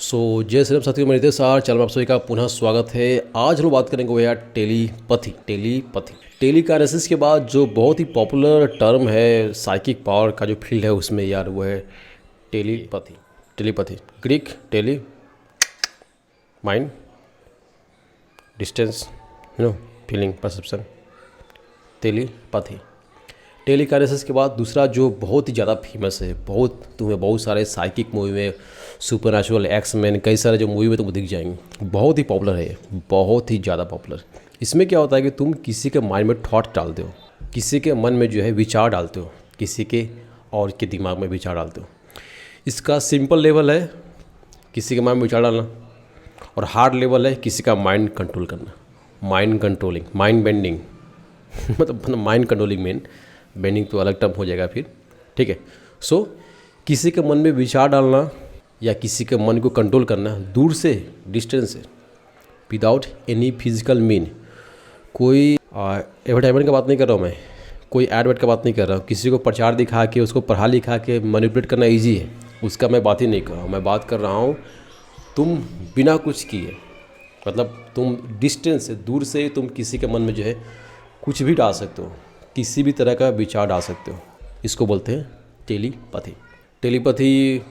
जय श्री राम साथियों, मेरे साथ चैनल में आप सभी का पुनः स्वागत है। आज हम बात करेंगे वो यार टेलीपैथी। टेलीकाइनेसिस के बाद जो बहुत ही पॉपुलर टर्म है साइकिक पावर का जो फील्ड है उसमें यार वो है telepathy. Greek tele, mind, distance, feeling, perception, telepathy. Telekinesis के बाद दूसरा जो बहुत ही ज़्यादा फेमस है, तुम्हें बहुत सारे साइकिक मूवी में, सुपरनैचुरल, एक्स-मैन, कई सारे जो मूवी में तुम दिख जाएंगे, बहुत ही पॉपुलर है, बहुत ही ज़्यादा पॉपुलर। इसमें क्या होता है कि तुम किसी के माइंड में थॉट डालते हो, किसी के मन में जो है विचार डालते हो, किसी के और के दिमाग में विचार डालते हो। इसका सिंपल लेवल है किसी के माइंड में विचार डालना, और हार्ड लेवल है किसी का माइंड कंट्रोल करना, माइंड कंट्रोलिंग, माइंड बेंडिंग मतलब माइंड कंट्रोलिंग मेन, बेंडिंग तो अलग टर्म हो जाएगा फिर, ठीक है। किसी के मन में विचार डालना या किसी के मन को कंट्रोल करना दूर से, डिस्टेंस से, विदाउट एनी फिजिकल मीन। कोई एडवर्टाइजमेंट का बात नहीं कर रहा हूँ मैं, कोई एडवर्ट का बात नहीं कर रहा हूँ। किसी को प्रचार दिखा के, उसको पढ़ा लिखा के मैनिपुलेट करना ईजी है, उसका मैं बात ही नहीं कर रहा हूँ। मैं बात कर रहा हूँ तुम बिना कुछ किए, मतलब तुम डिस्टेंस से, दूर से तुम किसी के मन में जो है कुछ भी डाल सकते हो, किसी भी तरह का विचार डाल सकते हो। इसको बोलते हैं टेलीपैथी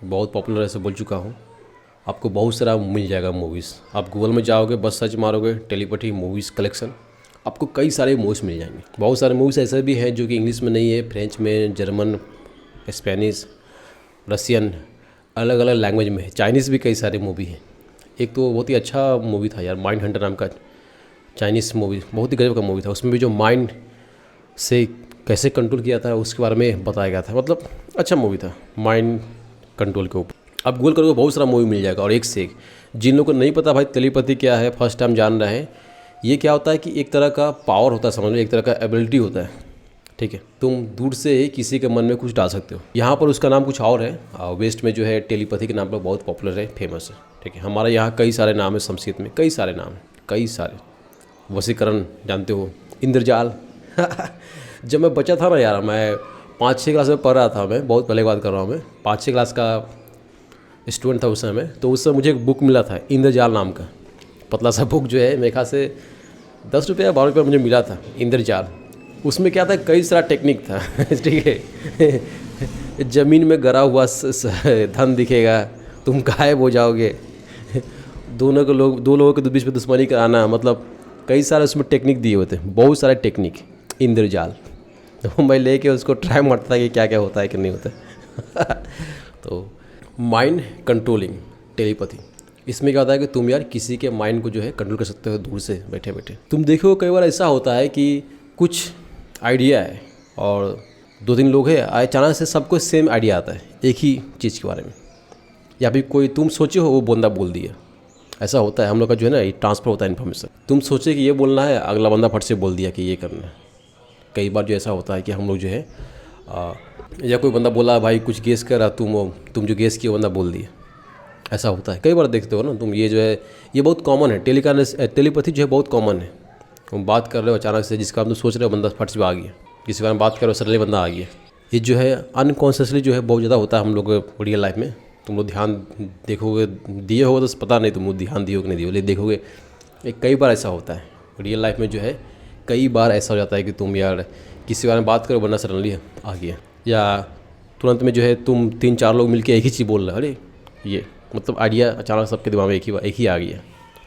बहुत पॉपुलर ऐसे बोल चुका हूँ। आपको बहुत सारा मिल जाएगा मूवीज़। आप गूगल में जाओगे, बस सर्च मारोगे टेलीपैथी मूवीज़ कलेक्शन, आपको कई सारे मूवीज़ मिल जाएंगे। बहुत सारे मूवीज़ ऐसे भी हैं जो कि इंग्लिश में नहीं है, फ्रेंच में, जर्मन, स्पेनिश, रशियन, अलग अलग लैंग्वेज में है। चाइनीज़ भी कई सारे मूवी हैं। एक तो बहुत ही अच्छा मूवी था यार, माइंड हंटर नाम का चाइनीज़ मूवी, बहुत ही गजब का मूवी था। उसमें भी जो माइंड से कैसे कंट्रोल किया था उसके बारे में बताया गया था। मतलब अच्छा मूवी था माइंड कंट्रोल के ऊपर। आप गूगल करोगे बहुत सारा मूवी मिल जाएगा, और एक से एक। जिन लोगों को नहीं पता भाई टेलीपैथी क्या है, फर्स्ट टाइम जान रहे हैं, ये क्या होता है कि एक तरह का पावर होता है, समझ लो एक तरह का एबिलिटी होता है, ठीक है। तुम दूर से ही किसी के मन में कुछ डाल सकते हो। यहाँ पर उसका नाम कुछ और है, वेस्ट में जो है टेलीपैथी के नाम पर बहुत पॉपुलर है, फेमस है, ठीक है। हमारे यहाँ कई सारे नाम है, संस्कृत में कई सारे नाम हैं, कई सारे। वशीकरण जानते हो, इंद्रजाल जब मैं बच्चा था ना यार, मैं 5-6 क्लास में पढ़ रहा था, मैं बहुत पहले की बात कर रहा हूँ, मैं 5-6 क्लास का स्टूडेंट था उस समय। तो उस समय मुझे एक बुक मिला था इंद्रजाल नाम का, पतला सा बुक जो है, मेरे ख्याल से 10 रुपये या 12 रुपये मुझे मिला था, इंद्रजाल। उसमें क्या था, कई सारा टेक्निक था ठीक है। ज़मीन में गिरा हुआ धन दिखेगा, तुम गायब हो जाओगे, दो लोगों के बीच में दुश्मनी कराना, मतलब कई सारे उसमें टेक्निक दिए होते हैं, बहुत सारे टेक्निक, इंद्रजाल। तो मैं लेके उसको ट्राई मारता था कि क्या क्या होता है कि नहीं होता है तो माइंड कंट्रोलिंग टेलीपैथी, इसमें क्या होता है कि तुम यार किसी के माइंड को जो है कंट्रोल कर सकते हो दूर से बैठे बैठे। तुम देखो कई बार ऐसा होता है कि कुछ आइडिया है और 2-3 लोग हैं, अचानक से सबको सेम आइडिया आता है एक ही चीज़ के बारे में, या फिर कोई तुम सोचे हो वो बंदा बोल दिया। ऐसा होता है हम लोग का जो है ना, ये ट्रांसफ़र होता है इन्फॉर्मेशन। तुम सोचे कि ये बोलना है, अगला बंदा फट से बोल दिया कि ये करना है। कई बार जो ऐसा होता है कि हम लोग जो है या कोई बंदा बोला भाई कुछ गेस कर रहा, तुम जो गेस किया बंदा बोल दिया। ऐसा होता है कई बार, देखते हो ना तुम। ये जो है ये बहुत कॉमन है, टेलीपैथी जो है बहुत कॉमन है। तुम बात कर रहे हो अचानक से, जिसका तुम सोच रहे हो बंदा फट से आ गया, किसी बारे में बात कर रहे हो सडनली बंदा आ गया। ये जो है अनकॉन्शियसली जो है बहुत ज़्यादा होता है हम लोग रियल लाइफ में। तुम लोग ध्यान देखोगे, दिए होगे तो पता नहीं तुम लोग ध्यान दिए हो कि नहीं दिए हो, लेकिन देखोगे कई बार ऐसा होता है रियल लाइफ में जो है। कई बार ऐसा हो जाता है कि तुम यार किसी बारे में बात करो, बंदा सडनली आ गया, या तुरंत में जो है तुम 3-4 लोग मिलके एक ही चीज़ बोल रहे हो, अरे ये मतलब आइडिया अचानक सबके दिमाग में एक ही आ गया।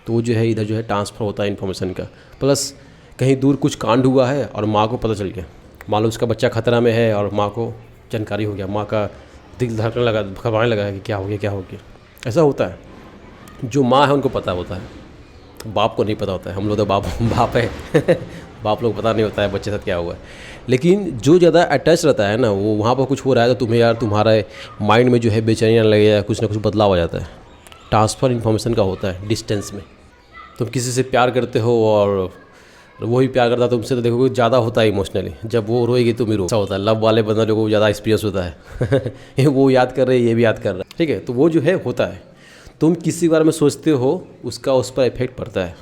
तो वो जो है इधर जो है ट्रांसफ़र होता है इन्फॉर्मेशन का। प्लस कहीं दूर कुछ कांड हुआ है और माँ को पता चल गया, मान लो उसका बच्चा खतरा में है और माँ को जानकारी हो गया, माँ का दिल धड़कने लगा, घबराने लगा कि क्या हो गया। ऐसा होता है। जो माँ है उनको पता होता है, बाप को नहीं पता होता है। हम लोग तो बाप है बाप लोग पता नहीं होता है बच्चे साथ क्या हुआ है। लेकिन जो ज़्यादा अटैच रहता है ना, वो वहाँ पर कुछ हो रहा है तो तुम्हें यार तुम्हारे माइंड में जो है बेचैनी आने लगेगा, कुछ ना कुछ बदलाव आ जाता है। ट्रांसफ़र इन्फॉर्मेशन का होता है डिस्टेंस में। तुम किसी से प्यार करते हो और वही प्यार करता है तुमसे, तो देखोगे ज़्यादा होता है इमोशनली। जब वो रोएगी तुम ही रो, ऐसा होता है। लव वाले बंदे लोगों को ज़्यादा एक्सपीरियंस होता है वो याद कर रहे हैं, ये भी याद कर रहा है, ठीक है। तो वो जो है होता है, तुम किसी बारे में सोचते हो उसका उस पर इफेक्ट पड़ता है,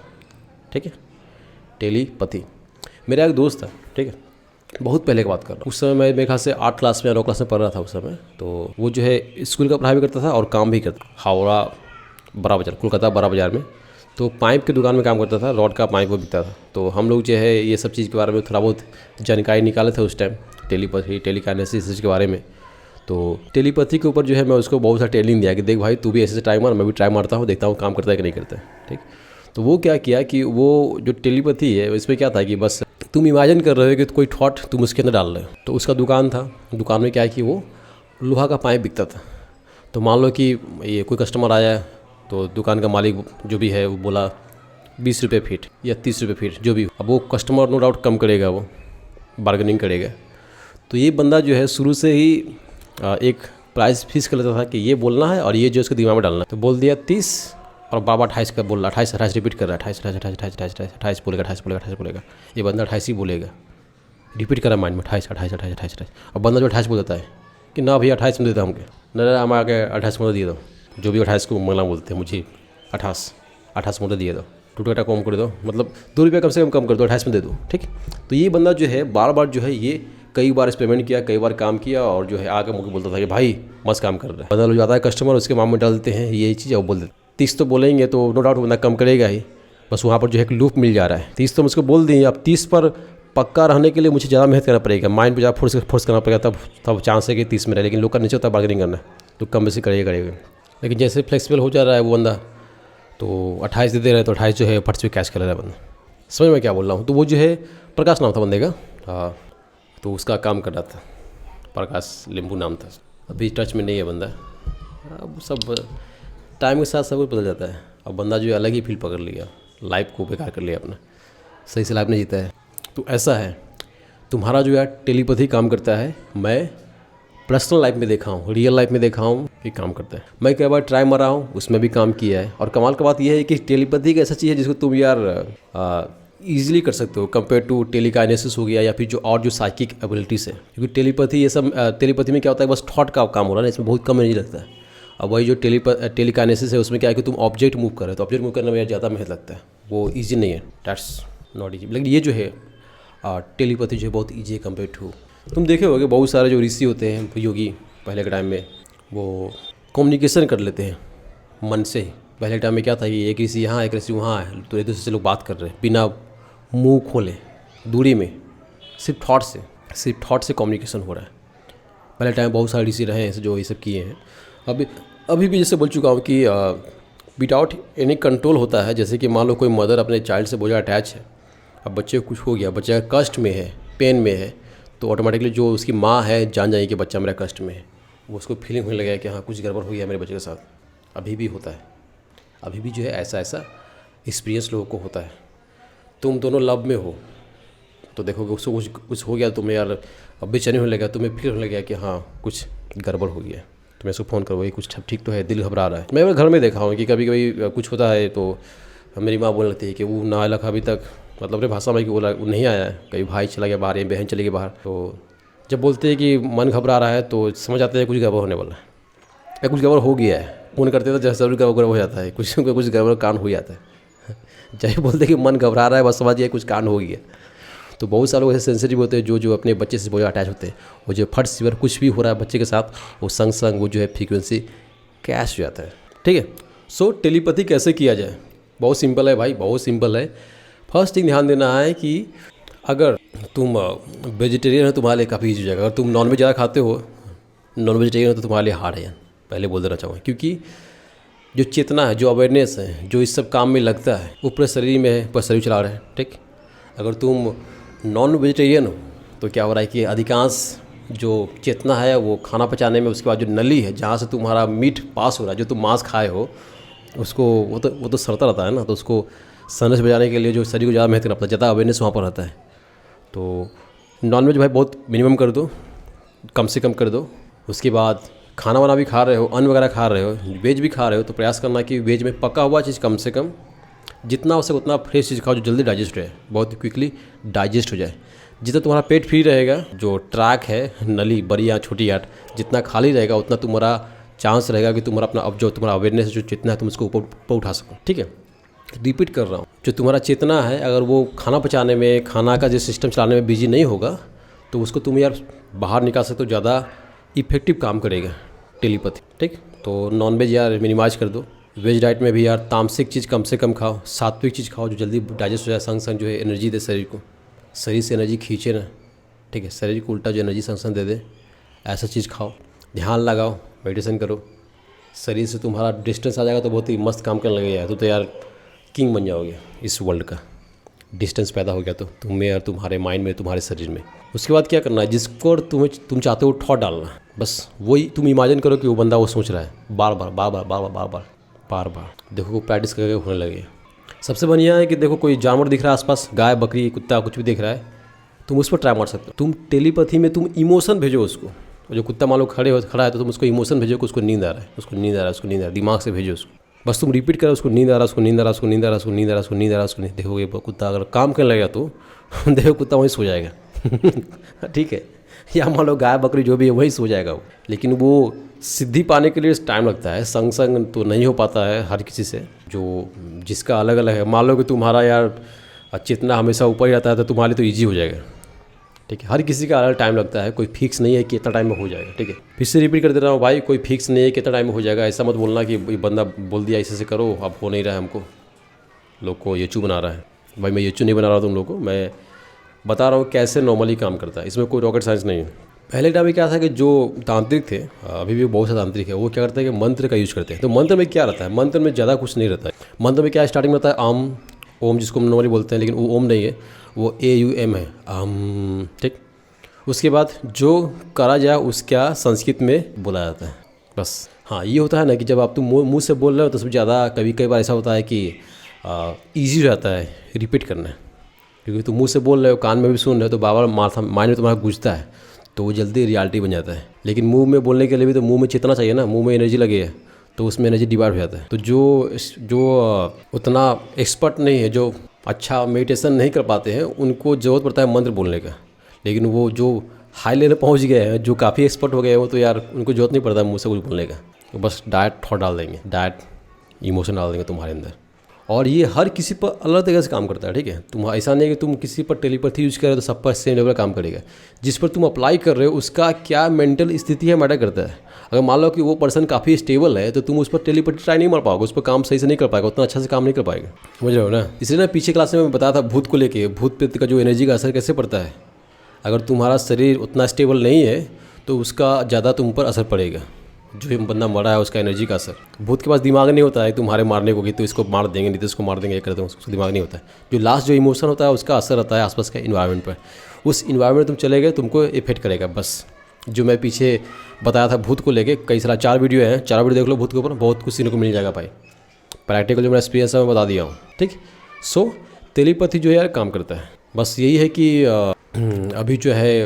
ठीक है। टेलीपैथी। मेरा एक दोस्त था, ठीक है, बहुत पहले की बात कर रहा हूँ। उस समय मैं मेरे ख्याल से 8 क्लास में या 9 क्लास में पढ़ रहा था उस समय। तो वो जो है स्कूल का पढ़ाई भी करता था और काम भी करता, हावड़ा बड़ा बाज़ार, कोलकाता बड़ा बाज़ार में। तो पाइप की दुकान में काम करता था, रॉड का पाइप वो बिकता था। तो हम लोग जो है ये सब चीज़ के बारे में थोड़ा बहुत जानकारी निकाले थे उस टाइम, टेलीपैथी, टेलीकाइनेसिस के बारे में। तो टेलीपैथी के ऊपर जो है मैं उसको बहुत सारा ट्रेनिंग दिया कि देख भाई तू भी ऐसे ट्राई मार, मैं भी ट्राई मारता हूँ, देखता हूँ काम करता है कि नहीं करता है, ठीक। तो वो क्या किया कि वो जो टेलीपैथी है इसमें क्या था कि बस तुम इमेजिन कर रहे हो कि कोई थॉट तुम उसके अंदर डाल रहे हो। तो उसका दुकान था, दुकान में क्या है कि वो लोहा का पाइप बिकता था। तो मान लो कि ये कोई कस्टमर आया, तो दुकान का मालिक जो भी है वो बोला 20 रुपये फीट या 30 रुपये फीट जो भी। अब वो कस्टमर नो डाउट कम करेगा, वो बार्गेनिंग करेगा। तो ये बंदा जो है शुरू से ही एक प्राइस फिक्स कर लेता था कि ये बोलना है और ये जो उसके दिमाग में डालना है। तो बोल दिया 30 और बाबा 28 का बोल रहा, 28 रिपीट कर रहा है, 28 बोलेगा, 28 बोलेगा। ये बंदा 28 ही बोलेगा, रिपीट कर रहा है माइंड में 28। और बंदा जो 28 बोल देता है कि ना भैया 28 में देता हमके, ना हम आके 28 में दिए दो, जो भी 28 को मंगला बोलते हैं मुझे 28 में दिए दो, 2 टका कम कर दो, मतलब 2 रुपये कम से कम कर दो, 28 में दे दो, ठीक। तो ये बंदा जो है बार बार जो है ये कई बार एक्सपेरिमेंट किया, कई बार काम किया और जो है आगे मुझे बोलता था कि भाई मस्त काम कर रहा है। बंदा लोग जाता है कस्टमर, उसके मामले में डालते हैं ये चीज़ और बोल देते 30 तो बोलेंगे तो नो डाउट बंदा कम करेगा ही। बस वहाँ पर जो है एक लूप मिल जा रहा है। 30 तो मुझको बोल दिए, अब 30 पर पक्का रहने के लिए मुझे ज़्यादा मेहनत करना पड़ेगा, माइंड पे ज़्यादा फोर्स करना पड़ेगा, तब चांस है कि 30 में रहे। लेकिन लोग का नीचे होता है बार्गेनिंग करना, तो कम बेसी करेगा। लेकिन जैसे फ्लेक्सिबल हो जा रहा है वो बंदा, तो 28 दे रहे तो 28 जो है फट से कैश कर रहा है बंदा। समझ में क्या बोल रहा हूँ। तो वो जो है प्रकाश नाम था बंदे का, हाँ, तो उसका काम कर रहा था, प्रकाश लिंबू नाम था। अभी टच में नहीं है बंदा। अब सब टाइम के साथ सब कुछ बदल जाता है। अब बंदा जो है अलग ही फील्ड पकड़ लिया, लाइफ को बेकार कर लिया अपना, सही से लाइफ नहीं जीता है। तो ऐसा है, तुम्हारा जो है टेलीपैथी काम करता है। मैं पर्सनल लाइफ में देखा हूँ, रियल लाइफ में देखा हूँ कि काम करता है। मैं कई बार ट्राई मारा हूँ, उसमें भी काम किया है। और कमाल का बात यह है कि टेलीपैथी एक ऐसा चीज़ है जिसको तुम यार ईजिली कर सकते हो कंपेयर टू टेलीकाइनेसिस हो गया या फिर जो साइकिक एबिलिटीज़ है। क्योंकि टेलीपैथी ये सब टेलीपैथी में क्या होता है, बस थॉट का काम हो रहा है, इसमें बहुत कम एनर्जी लगता है। अब वही जो टेलीकाइनेसिस है उसमें क्या है कि तुम ऑब्जेक्ट मूव कर रहे हो, तो ऑब्जेक्ट मूव करने में ज़्यादा मेहनत लगता है, वो ईजी नहीं है, दैट्स नॉट ईजी। लेकिन ये जो है टेलीपैथी जो है बहुत ईजी है कंपेयर टू। तुम देखे होगे बहुत सारे जो ऋषि होते हैं, योगी, पहले के टाइम में वो कम्युनिकेशन कर लेते हैं मन से। पहले के टाइम में क्या था कि एक ऋषि यहाँ एक ऋषि वहाँ है, तो एक दूसरे से लोग बात कर रहे हैं बिना मुंह खोले, दूरी में, सिर्फ थॉट से कम्युनिकेशन हो रहा है। पहले टाइम बहुत सारे ऋषि रहे हैं जो ये सब किए हैं। अभी भी जैसे बोल चुका हूँ कि विदाउट एनी कंट्रोल होता है। जैसे कि मान लो कोई मदर अपने चाइल्ड से बहुत ज़्यादा अटैच है, अब बच्चे को कुछ हो गया, बच्चा कष्ट में है, पेन में है, तो ऑटोमेटिकली जो उसकी माँ है जान जाएगी कि बच्चा मेरा कष्ट में है। वो उसको फीलिंग होने लगा कि हाँ कुछ गड़बड़ हो गया मेरे बच्चे के साथ। अभी भी होता है, अभी भी जो है ऐसा एक्सपीरियंस लोगों को होता है। तुम दोनों लव में हो तो देखोगे उसको कुछ हो गया, तुम्हें यार अब बेचैनी होने लगा, तुम्हें फील होने लगा कि हाँ कुछ गड़बड़ हो गया, तो मैं उसको फ़ोन करो, कुछ ठीक तो है, दिल घबरा रहा है। मैं अपने घर में देखा हूँ कि कभी कभी कुछ होता है तो मेरी माँ बोलने लगती है कि वो ना लखा अभी तक, मतलब अपने भाषा में कि वो नहीं आया है, कहीं भाई चला गया बाहर या बहन चली गई बाहर। तो जब बोलते हैं कि मन घबरा रहा है तो समझ आते हैं कुछ गड़बड़ होने वाला है या कुछ गड़बड़ हो गया है। फ़ोन करते तो जैसे ज़रूर गड़बड़ हो जाता है, कुछ गड़बड़ कांड हो जाता है। चाहे बोलते कि मन घबरा रहा है, बस समझिए कुछ कांड हो गया। तो बहुत सारे लोग ऐसे सेंसिटिव होते हैं जो अपने बच्चे से बहुत अटैच होते हैं, वो जो फट सीवर कुछ भी हो रहा है बच्चे के साथ, वो संग वो जो है फ्रीक्वेंसी कैश हो जाता है। ठीक है। सो टेलीपैथी कैसे किया जाए, बहुत सिंपल है भाई, बहुत सिंपल है। फर्स्ट थिंग ध्यान देना है कि अगर तुम वेजिटेरियन हो तुम्हारे लिए काफ़ी ईजी हो जाएगा। अगर तुम नॉन वेज ज़्यादा खाते हो, नॉन वेजिटेरियन हो तो तुम्हारे लिए हार्ड है, पहले बोल देना चाहूँगा। क्योंकि जो चेतना है, जो अवेयरनेस है, जो इस सब काम में लगता है वो पूरे शरीर में है, पूरा शरीर चला रहा है। ठीक। अगर तुम नॉन वेजिटेरियन हो तो क्या हो रहा है कि अधिकांश जो चेतना है वो खाना पचाने में, उसके बाद जो नली है जहाँ से तुम्हारा मीट पास हो रहा है, जो तुम मांस खाए हो उसको वो तो सड़ता रहता है ना, तो उसको सनस बजाने के लिए जो शरीर को ज़्यादा मेहनत करना पड़ता है, ज़्यादा अवेयरनेस वहाँ पर रहता है। तो नॉन-वेज भाई बहुत मिनिमम कर दो, कम से कम कर दो। उसके बाद खाना वाना भी खा रहे हो, अन्न वगैरह खा रहे हो, वेज भी खा रहे हो, तो प्रयास करना कि वेज में पका हुआ चीज़ कम से कम जितना हो सके उतना फ्रेश चीज़ खाओ जो जल्दी डाइजेस्ट हो जाए, बहुत क्विकली डाइजेस्ट हो जाए। जितना तुम्हारा पेट फ्री रहेगा, जो ट्रैक है नली बड़ी या छोटी आट जितना खाली रहेगा उतना तुम्हारा चांस रहेगा कि तुम्हारा अपना अब जो तुम्हारा अवेयरनेस जो चेतना है तुम उसको ऊपर उठा सको। ठीक है। रिपीट कर रहा हूँ, जो तुम्हारा चेतना है अगर वो खाना पचाने में, खाना का जो सिस्टम चलाने में बिजी नहीं होगा तो उसको तुम यार बाहर निकाल सकते हो, ज़्यादा इफेक्टिव काम करेगा टेलीपैथी। ठीक, तो नॉन वेज यार मिनिमाइज कर दो। वेज डाइट में भी यार तामसिक चीज़ कम से कम खाओ, सात्विक चीज़ खाओ जो जल्दी डाइजेस्ट हो जाए, संग संग जो है एनर्जी दे शरीर को, शरीर से एनर्जी खींचे ना। ठीक है, शरीर को उल्टा जो एनर्जी संग संग दे दे, ऐसा चीज़ खाओ। ध्यान लगाओ, मेडिटेशन करो, शरीर से तुम्हारा डिस्टेंस आ जाएगा तो बहुत ही मस्त काम करने लगेगा। तो यार किंग बन जाओगे इस वर्ल्ड का, डिस्टेंस पैदा हो गया तो तुम में और तुम्हारे माइंड में, तुम्हारे शरीर में। उसके बाद क्या करना है, जिसको तुम चाहते हो थॉट डालना, बस वही तुम इमेजिन करो कि वो बंदा वो सोच रहा है बार बार बार बार बार बार बार बार बार बार। देखो प्रैक्टिस करके होने लगे। सबसे बढ़िया है कि देखो कोई जानवर दिख रहा है आसपास, गाय बकरी कुत्ता कुछ भी दिख रहा है, तुम उस पर ट्राई मार सकते हो। तुम टेलीपैथी में तुम इमोशन भेजो उसको, जो कुत्ता मान लो खड़ा है तो तुम उसको इमोशन भेजो कि उसको नींद आ रहा है, उसको नींद आ रहा है, उसको नींद आ रहा है, दिमाग से भेजो उसको। बस तुम रिपीट करो उसको नींद आ रहा है, उसको नींद आ रहा है, उसको नींद आ रहा है, उसको नींद आ रहा है, उसको नींद आ रहा है, उसको नींद। देखोगे कुत्ता अगर काम करने लगेगा तो देखो कुत्ता वहीं सो जाएगा। ठीक है, या मान लो गाय बकरी जो भी है वही सो जाएगा वो। लेकिन वो सिद्धि पाने के लिए टाइम लगता है, संग संग तो नहीं हो पाता है हर किसी से, जो जिसका अलग अलग है। मान लो कि तुम्हारा यार चेतना हमेशा ऊपर ही रहता है तो तुम्हारे लिए तो ईजी हो जाएगा। ठीक है, हर किसी का अलग टाइम लगता है, कोई फिक्स नहीं है कि इतना टाइम में हो जाएगा। ठीक है, फिर से रिपीट कर दे रहा हूँ भाई, कोई फिक्स नहीं है कि इतना टाइम में हो जाएगा। ऐसा मत बोलना कि बंदा बोल दिया ऐसे करो, अब हो नहीं रहा है, हमको लोग को येचू बना रहा है। भाई मैं येचू नहीं बना रहा तुम लोग को, मैं बता रहा हूँ कैसे नॉर्मली काम करता है, इसमें कोई रॉकेट साइंस नहीं है। पहले टाइम में क्या था कि जो तांत्रिक थे, अभी भी बहुत से तांत्रिक है, वो क्या करते हैं कि मंत्र का यूज़ करते हैं। तो मंत्र में क्या रहता है, मंत्र में ज़्यादा कुछ नहीं रहता है। मंत्र में क्या स्टार्टिंग में रहता है आम, ओम जिसको हम नॉर्मली बोलते हैं, लेकिन वो ओम नहीं है, वो AUM है, आम। ठीक, उसके बाद जो करा जाए उसका संस्कृत में बोला जाता है, बस। हाँ, ये होता है ना कि जब आप तुम मुँह से बोल रहे हो तो सबसे ज़्यादा कई बार ऐसा होता है कि ईजी हो जाता है रिपीट करना, क्योंकि तुम मुंह से बोल रहे हो, कान में भी सुन रहे हो, तो बार बार माइंड में तुम्हारा गूंजता है, तो वो जल्दी रियलिटी बन जाता है। लेकिन मुंह में बोलने के लिए भी तो मुंह में चेतना चाहिए ना, मुंह में एनर्जी लगे है तो उसमें एनर्जी डिवाइड हो जाता है। तो जो उतना एक्सपर्ट नहीं है, जो अच्छा मेडिटेशन नहीं कर पाते हैं, उनको ज़रूरत पड़ता है मंत्र बोलने का। लेकिन वो जो हाई लेवल पहुँच गए हैं, जो काफ़ी एक्सपर्ट हो गए हैं, वो तो यार उनको ज़रूरत नहीं पड़ता मुँह से कुछ बोलने का, तो बस डायरेक्ट थॉट डाल देंगे, डायरेक्ट इमोशन डाल देंगे तुम्हारे अंदर। और ये हर किसी पर अलग तरीके से काम करता है। ठीक है, तुम ऐसा नहीं है कि तुम किसी पर टेलीपैथी यूज कर रहे हो तो सब पर सेम लेवल काम करेगा। जिस पर तुम अप्लाई कर रहे हो उसका क्या मेंटल स्थिति है मैटर करता है। अगर मान लो कि वो पर्सन काफ़ी स्टेबल है तो तुम उस पर टेलीपैथी ट्राई नहीं मार पाओगे, उस पर काम सही से नहीं कर पाएगा, उतना अच्छा से काम नहीं कर पाएगा। समझ रहे हो ना। इसलिए ना पीछे क्लास में मैं बताया था भूत को लेके, भूत प्रेत का जो एनर्जी का असर कैसे पड़ता है। अगर तुम्हारा शरीर उतना स्टेबल नहीं है तो उसका ज़्यादा तुम पर असर पड़ेगा। जो बंदा मरा है उसका एनर्जी का असर। भूत के पास दिमाग नहीं होता है तुम्हारे मारने को कि तो इसको मार देंगे, नहीं तो इसको मार देंगे, ये कर देंगे, उसको दिमाग नहीं होता है। जो लास्ट जो इमोशन होता है उसका असर रहता है आसपास के इन्वायरमेंट पर। उस इन्वायरमेंट तुम चले गए, तुमको इफेक्ट करेगा बस। जो मैं पीछे बताया था भूत को लेके, कई सारा 4 वीडियो हैं, 4 वीडियो देख लो भूत के ऊपर, बहुत कुछ सीखने को मिल जाएगा भाई। प्रैक्टिकल जो मेरा एक्सपीरियंस है मैं बता दिया हूँ। ठीक, सो टेलीपैथी जो है यार काम करता है। बस यही है कि अभी जो है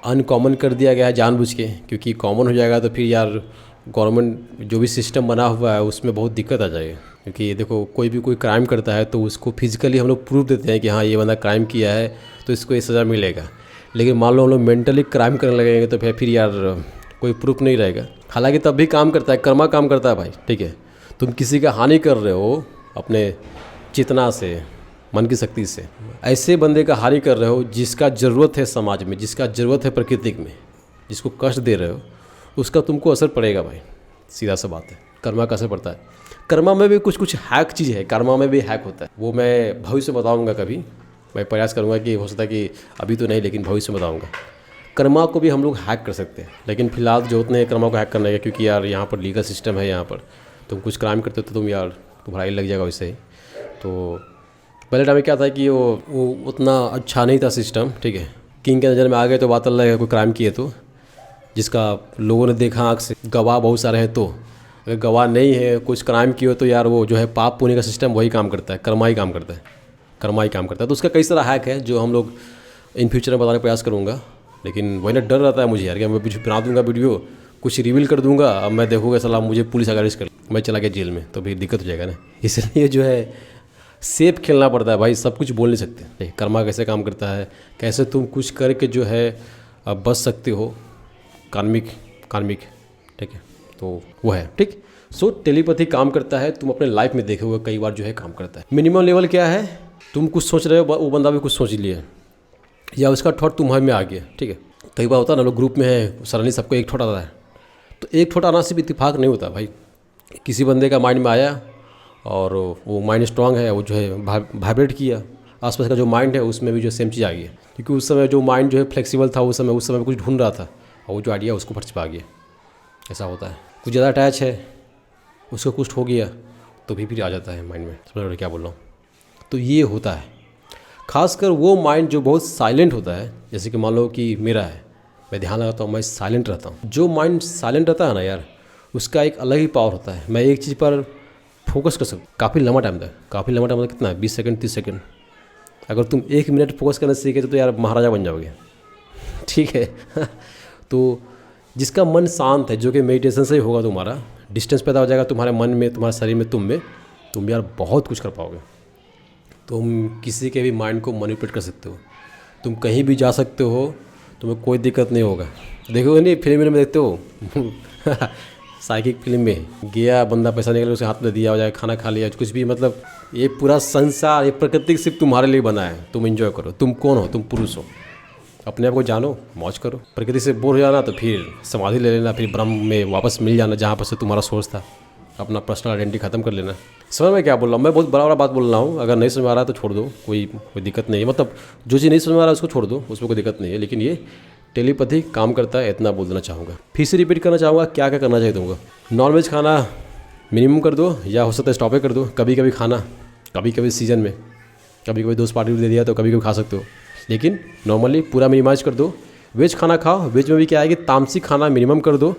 अनकॉमन कर दिया गया है जानबूझ के, क्योंकि कॉमन हो जाएगा तो फिर यार गवर्नमेंट जो भी सिस्टम बना हुआ है उसमें बहुत दिक्कत आ जाएगी। क्योंकि देखो कोई क्राइम करता है तो उसको फिजिकली हम लोग प्रूफ देते हैं कि हाँ ये बंदा क्राइम किया है तो इसको ये सज़ा मिलेगा। लेकिन मान लो हम लोग मेंटली क्राइम करने लगेंगे तो फिर यार कोई प्रूफ नहीं रहेगा। हालांकि तब भी काम करता है, कर्मा काम करता है भाई। ठीक है, तुम किसी का हानि कर रहे हो अपने चेतना से, मन की शक्ति से, ऐसे बंदे का हानि कर रहे हो जिसका ज़रूरत है समाज में, जिसका ज़रूरत है प्रकृति में, जिसको कष्ट दे रहे हो, उसका तुमको असर पड़ेगा भाई। सीधा सा बात है, कर्मा का असर पड़ता है। कर्मा में भी कुछ हैक चीज़ है, कर्मा में भी हैक होता है, वो मैं भविष्य में बताऊँगा कभी। मैं प्रयास करूँगा कि हो सकता है कि अभी तो नहीं लेकिन भविष्य में बताऊँगा। कर्मा को भी हम लोग हैक कर सकते हैं, लेकिन फिलहाल जरूरत नहीं है कर्मा को हैक करने का, क्योंकि यार यहाँ पर लीगल सिस्टम है। यहाँ पर तुम कुछ क्राइम करते हो तो तुम यार तुम्हारा ही लग जाएगा वैसे ही। तो पहले टाइम में क्या था कि वो उतना अच्छा नहीं था सिस्टम। ठीक है, किंग के नज़र में आ गए तो बात अलग है, कोई क्राइम किए तो, जिसका लोगों ने देखा आँख से, गवाह बहुत सारे हैं। तो अगर गवाह नहीं है, कुछ क्राइम किए तो यार वो जो है पाप पुण्य का सिस्टम वही काम करता है, कर्मा ही काम करता है, कर्मा ही काम करता है। तो उसका कई सारा हैक है जो हम लोग इन फ्यूचर में बताने का प्रयास करूँगा। लेकिन वही ना डर रहता है मुझे यार कि मैं कुछ बना दूँगा वीडियो, कुछ रिवील कर दूँगा, अब मैं देखूँगा सलाह मुझे पुलिस अगर अरेस्ट कर, मैं चला गया जेल में, तो फिर दिक्कत हो जाएगा ना। इसलिए जो है सेफ खेलना पड़ता है भाई, सब कुछ बोल नहीं सकते। कर्मा कैसे काम करता है, कैसे तुम कुछ करके जो है बच सकते हो, कार्मिक। ठीक है, तो वो है। ठीक, सो टेलीपैथी काम करता है, तुम अपने लाइफ में देखे हुए कई बार जो है काम करता है। मिनिमम लेवल क्या है, तुम कुछ सोच रहे हो वो बंदा भी कुछ सोच लिया, या उसका थॉट तुम्हारे में आ गया, ठीक है। कई बार होता है ना, लोग ग्रुप में है, सडनली सबको एक थॉट आता है, तो एक थॉट आना सिर्फ इत्तेफाक नहीं होता भाई। किसी बंदे का माइंड में आया और वो माइंड स्ट्रांग है, वो जो है वाइब्रेट किया, आसपास का जो माइंड है उसमें भी जो सेम चीज़ आ गई, क्योंकि उस समय जो माइंड जो है फ्लेक्सिबल था, उस समय कुछ ढूंढ रहा था और वो जो आइडिया उसको फट पा गया। ऐसा होता है। कुछ ज़्यादा अटैच है, उसको कुछ हो गया तो भी फिर आ जाता है माइंड में। समझ रहे क्या बोल रहा हूँ? तो ये होता है। खासकर वो माइंड जो बहुत साइलेंट होता है, जैसे कि मान लो कि मेरा है, मैं ध्यान लगाता हूँ, मैं साइलेंट रहता हूँ। जो माइंड साइलेंट रहता है ना यार, उसका एक अलग ही पावर होता है। मैं एक चीज़ पर फोकस कर सकता हूँ काफ़ी लंबा टाइम तक। काफ़ी लंबा टाइम तक कितना है? 20 सेकंड, 30 सेकंड। अगर तुम 1 मिनट फोकस करना सीखे तो यार महाराजा बन जाओगे, ठीक है। तो जिसका मन शांत है, जो कि मेडिटेशन से ही होगा, तुम्हारा डिस्टेंस पैदा हो जाएगा तुम्हारे मन में, तुम्हारे शरीर में, तुम यार बहुत कुछ कर पाओगे। तुम किसी के भी माइंड को मैनिपुलेट कर सकते हो, तुम कहीं भी जा सकते हो, तुम्हें कोई दिक्कत नहीं होगा। देखोगे नहीं, फिल्म में देखते हो साइकिक फिल्म में गया बंदा, पैसा निकल उसे हाथ में दिया हो जाए, खाना खा लिया, कुछ भी, मतलब ये पूरा संसार, ये प्रकृति सिर्फ तुम्हारे लिए बना है। तुम एंजॉय करो। तुम कौन हो? तुम पुरुष हो। अपने आप को जानो, मौज करो। प्रकृति से बोर हो जाना तो फिर समाधि ले लेना, फिर ब्रह्म में वापस मिल जाना जहाँ पर से तुम्हारा सोर्स था। अपना पर्सनल आइडेंटिटी ख़त्म कर लेना। समझ में क्या बोल रहा हूँ? मैं बहुत बड़ा बात बोल रहा हूँ। अगर नहीं समझ में आ रहा है तो छोड़ दो, कोई दिक्कत नहीं है। मतलब जो चीज़ नहीं समझ में आ रहा है उसको छोड़ दो, उसमें कोई दिक्कत नहीं है। लेकिन ये टेलीपैथी काम करता है, इतना बोल देना चाहूँगा। फिर से रिपीट करना चाहूँगा, क्या क्या करना चाहिए तुमको। नॉनवेज खाना मिनिमम कर दो, या हो सकता है स्टॉप कर दो। कभी कभी खाना, कभी कभी सीजन में, कभी कभी दोस्त पार्टी दे दिया तो कभी कभी खा सकते हो, लेकिन नॉर्मली पूरा मिनिमाइज कर दो। वेज खाना खाओ। वेज में भी क्या है कि तामसिक खाना मिनिमम कर दो,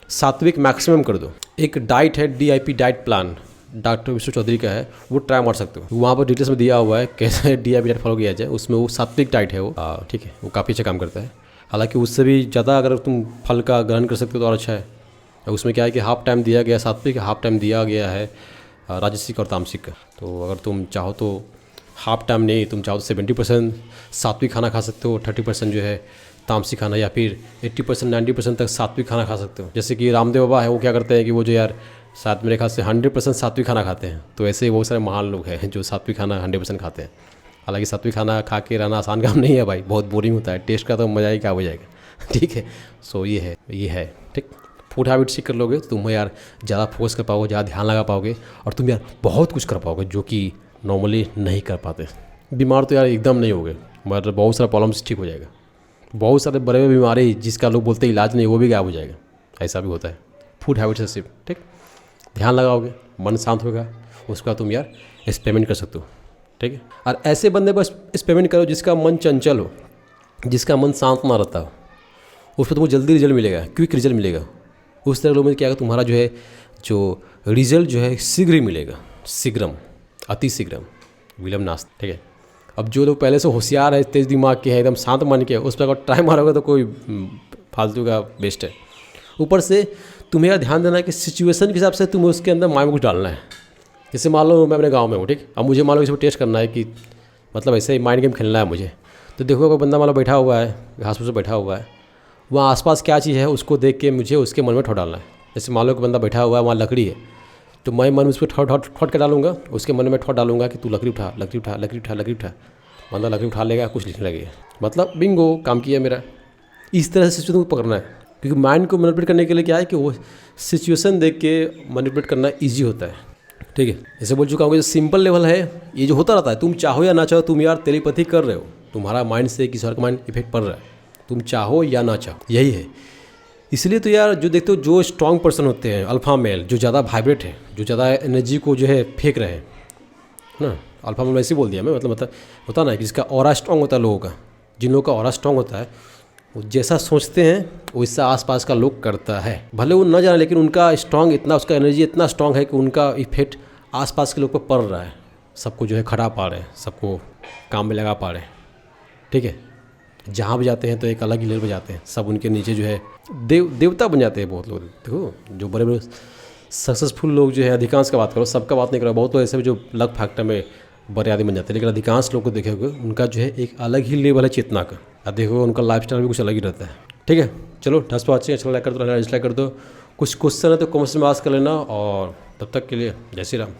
सात्विक मैक्सिमम कर दो। एक डाइट है DIP diet plan, doctor Vishnu Chaudhary का है, वो ट्राई मार सकते हो। वहाँ पर डिटेल्स में दिया हुआ है कैसे DIP डाइट फॉलो किया जाए। उसमें वो सात्विक डाइट है वो, ठीक है, वो काफ़ी अच्छा काम करता है। हालांकि उससे भी ज़्यादा अगर तुम फल का ग्रहण कर सकते हो तो और अच्छा है। उसमें क्या है कि हाफ टाइम दिया गया सात्विक, हाफ टाइम दिया गया है राजसिक और तामसिक का। तो अगर तुम चाहो तो हाफ टाइम नहीं, तुम चाहो तो 70% सात्विक खाना खा सकते हो, 30% जो है तामसिक खाना, या फिर 80% 90% तक सात्विक खाना खा सकते हो। जैसे कि रामदेव बाबा है, वो क्या करते हैं कि वो जो यार साथ मेरे ख्याल से 100% सात्विक खाना खाते हैं। तो ऐसे ही बहुत सारे महान लोग हैं जो सात्विक खाना 100% खाते हैं। हालांकि सात्विक खाना खा के रहना आसान काम नहीं है भाई, बहुत बोरिंग होता है। टेस्ट का तो मज़ा ही क्या हो जाएगा, ठीक है। सो ये है ठीक। फूड हैबिट सीख कर लोगे तो तुम यार ज़्यादा फोकस कर पाओगे, ज़्यादा ध्यान लगा पाओगे, और तुम यार बहुत कुछ कर पाओगे जो कि नॉर्मली नहीं कर पाते। बीमार तो यार एकदम नहीं होगे, मगर बहुत सारा प्रॉब्लम्स ठीक हो जाएगा। बहुत सारे बड़े बड़े बीमारी जिसका लोग बोलते हैं इलाज नहीं, वो भी गायब हो जाएगा। ऐसा भी होता है फूड हैबिट से सिर्फ, ठीक। ध्यान लगाओगे, मन शांत होगा, उसके बाद तुम यार एक्सपेरिमेंट कर सकते हो, ठीक है। और ऐसे बंदे पर एक्सपेरिमेंट करो जिसका मन चंचल हो, जिसका मन शांत ना रहता हो, उस पर तुमको जल्दी रिजल्ट मिलेगा, क्विक रिजल्ट मिलेगा। उस तरह लोगों में क्या है, तुम्हारा जो है जो रिजल्ट जो है शीघ्र ही मिलेगा। शीघ्रम, अति शीघ्रम, विलम्ब नास्ति, ठीक है। अब जो लोग पहले से होशियार है, तेज दिमाग के हैं, एकदम शांत मन के, उस पर अगर ट्राई मारोगे तो कोई फालतू का बेस्ट है। ऊपर से तुम्हें यह ध्यान देना है कि सिचुएशन के हिसाब से तुम्हें उसके अंदर माइंड में कुछ डालना है। जैसे मान लो मैं अपने गांव में हूँ, ठीक। अब मुझे मान लो इसको टेस्ट करना है कि मतलब ऐसे ही माइंड गेम खेलना है मुझे। तो देखो कोई बंदा मान लो बैठा हुआ है, घास फूस बैठा हुआ है, वहाँ आसपास क्या चीज़ है उसको देख के मुझे उसके मन में ठोट डालना है। जैसे मान लो कि बंदा बैठा हुआ है, वहाँ लकड़ी है, तो मैं मन उस पर ठोट के डालूंगा, उसके मन में ठोट डालूंगा कि तू लकड़ी उठा, लकड़ी उठा, लकड़ी उठा, लकड़ी उठा। बंदा लकड़ी उठा लेगा, कुछ लिखने लगेगा, मतलब बिंगो, काम किया मेरा। इस तरह से सिचुएशन को पकड़ना है, क्योंकि माइंड को मैनिपुलेट करने के लिए क्या है कि वो सिचुएशन देख के मैनिपुलेट करना ईजी होता है, ठीक है। जैसे बोल चुका हूँ, जो सिंपल लेवल है ये जो होता रहता है, तुम चाहो या ना चाहो, तुम यार टेलीपैथी कर रहे हो, तुम्हारा माइंड से किसी और का माइंड इफेक्ट पड़ रहा है, तुम चाहो या ना चाहो, यही है। इसलिए तो यार जो देखते हो, जो स्ट्रॉन्ग पर्सन होते हैं, अल्फा मेल, जो ज़्यादा वाइब्रेट है, जो ज़्यादा एनर्जी को जो है फेंक रहे हैं ना, अल्फा मेल वैसे ही बोल दिया मैं, मतलब होता ना कि जिसका ऑरा स्ट्रॉन्ग होता है लोगों का, जिन लोगों का ऑरा स्ट्रॉन्ग होता है, वो जैसा सोचते हैं वैसा आसपास का लोग करता है। भले वो न जाने, लेकिन उनका स्ट्रॉन्ग इतना, उसका एनर्जी इतना स्ट्रॉन्ग है कि उनका इफेक्ट आसपास के लोग पर पड़ रहा है, सबको जो है खड़ा पा रहे हैं, सबको काम में लगा पा रहे हैं, ठीक है। जहाँ भी जाते हैं तो एक अलग ही लेवल पर जाते हैं, सब उनके नीचे जो है देवता बन जाते हैं बहुत लोग। देखो जो बड़े बड़े सक्सेसफुल लोग जो है, अधिकांश का बात करो, सबका बात नहीं करो, बहुत लोग ऐसे भी जो लक फैक्टर में बड़े आदमी बन जाते हैं, लेकिन अधिकांश लोग को देखोगे उनका जो है एक अलग ही लेवल है चेतना का, और देखो उनका लाइफस्टाइल भी कुछ अलग ही रहता है, ठीक है। चलो दस तो अच्छे, अच्छा लाइक कर दो, डिसलाइक कर दो। कुछ क्वेश्चन है तो कमेंट्स में आस्क कर लेना, और तब तक के लिए जय श्री राम।